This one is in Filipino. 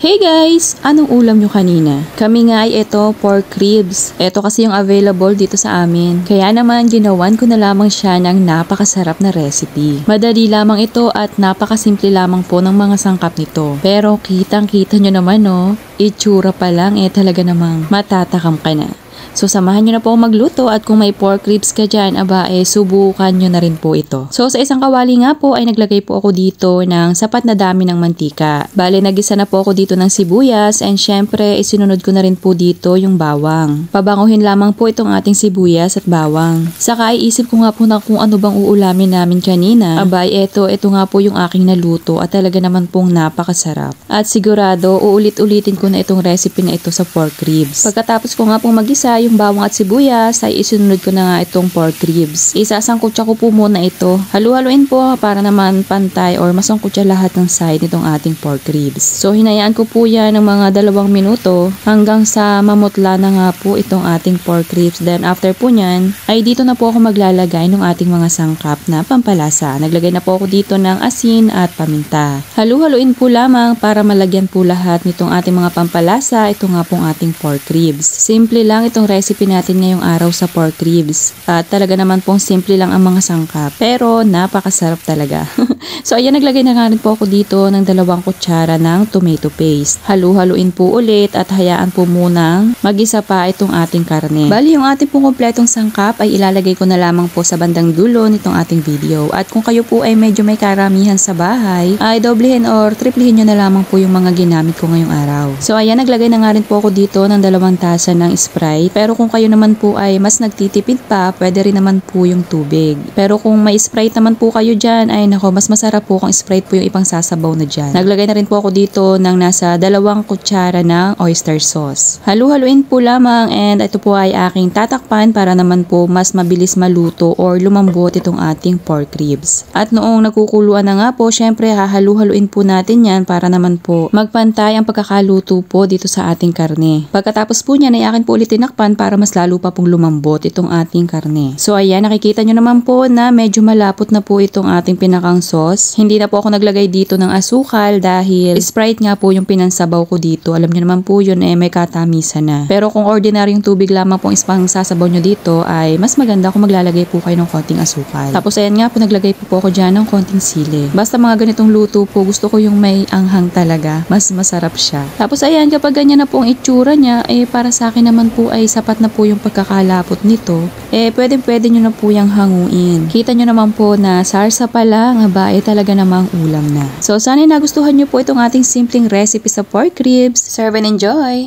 Hey guys! Anong ulam nyo kanina? Kami nga ay ito, pork ribs. Ito kasi yung available dito sa amin. Kaya naman ginawan ko na lamang siya ng napakasarap na recipe. Madali lamang ito at napakasimple lamang po ng mga sangkap nito. Pero kitang-kita nyo naman itsura pa lang talaga namang matatakam ka na. So samahan nyo na po magluto at kung may pork ribs ka dyan, subukan nyo na rin po ito. So sa isang kawali nga po ay naglagay po ako dito ng sapat na dami ng mantika. Bale nagisa na po ako dito ng sibuyas and syempre isinunod ko na rin po dito yung bawang. Pabanguhin lamang po itong ating sibuyas at bawang. Saka iisip ko nga po na kung ano bang uulamin namin kanina. Ito nga po yung aking naluto at talaga naman pong napakasarap. At sigurado uulit-ulitin ko na itong recipe na ito sa pork ribs. Pagkatapos ko nga pong magisa yung bawang at sibuyas ay isunod ko na nga itong pork ribs. Isasangkutsa ko po muna ito. Halu-haluin po para naman pantay or masangkutsa lahat ng side nitong ating pork ribs. So hinayaan ko po yan ng mga 2 minuto hanggang sa mamutla na nga po itong ating pork ribs. Then after po nyan ay dito na po ako maglalagay ng ating mga sangkap na pampalasa. Naglagay na po ako dito ng asin at paminta. Halu-haluin po lamang para malagyan po lahat nitong ating mga pampalasa. Ito nga pong ating pork ribs. Simple lang itong recipe natin ngayong araw sa pork ribs. At talaga naman pong simple lang ang mga sangkap. Pero napakasarap talaga. So ayan, naglagay na nga rin po ako dito ng 2 kutsara ng tomato paste. Halu-haluin po ulit at hayaan po munang magisa pa itong ating karne. Bali yung ating pong kompletong sangkap ay ilalagay ko na lamang po sa bandang dulo nitong ating video. At kung kayo po ay medyo may karamihan sa bahay, ay doblehin or triplehin nyo na lamang po yung mga ginamit ko ngayong araw. So ayan, naglagay na nga rin po ako dito ng 2 tasa ng Sprite. Pero kung kayo naman po ay mas nagtitipid pa, pwede rin naman po yung tubig. Pero kung may Sprite naman po kayo dyan, ay nako, mas masarap po kung Sprite po yung ipang sasabaw na dyan. Naglagay na rin po ako dito ng nasa 2 kutsara ng oyster sauce. Halu-haluin po lamang and ito po ay aking tatakpan para naman po mas mabilis maluto or lumambot itong ating pork ribs. At noong nagkukuluan na nga po, syempre hahalu-haluin po natin yan para naman po magpantay ang pagkakaluto po dito sa ating karne. Pagkatapos po niyan ay akin po ulit tinakpan para mas lalo pa pong lumambot itong ating karne. So ayan, nakikita nyo naman po na medyo malapot na po itong ating pinakang sauce. Hindi na po ako naglagay dito ng asukal dahil Sprite nga po yung pinansabaw ko dito. Alam nyo naman po yun may katamisan na. Pero kung ordinaryong tubig lamang pong ispang sasabaw nyo dito ay mas maganda kung maglalagay po kayo ng konting asukal. Tapos ayan nga po, naglagay po ako dyan ng konting sili. Basta mga ganitong luto po, gusto ko yung may anghang talaga. Mas masarap siya. Tapos ayan, kapag ganyan na po ang itsura niya, para sa akin naman po ay sapat na po yung pagkakalapot nito. Pwede nyo na po yung hanguin. Kita nyo naman po na sarsa pa lang, talaga namang ulam na. So sana nagustuhan nyo po itong ating simpleng recipe sa pork ribs. Serve and enjoy!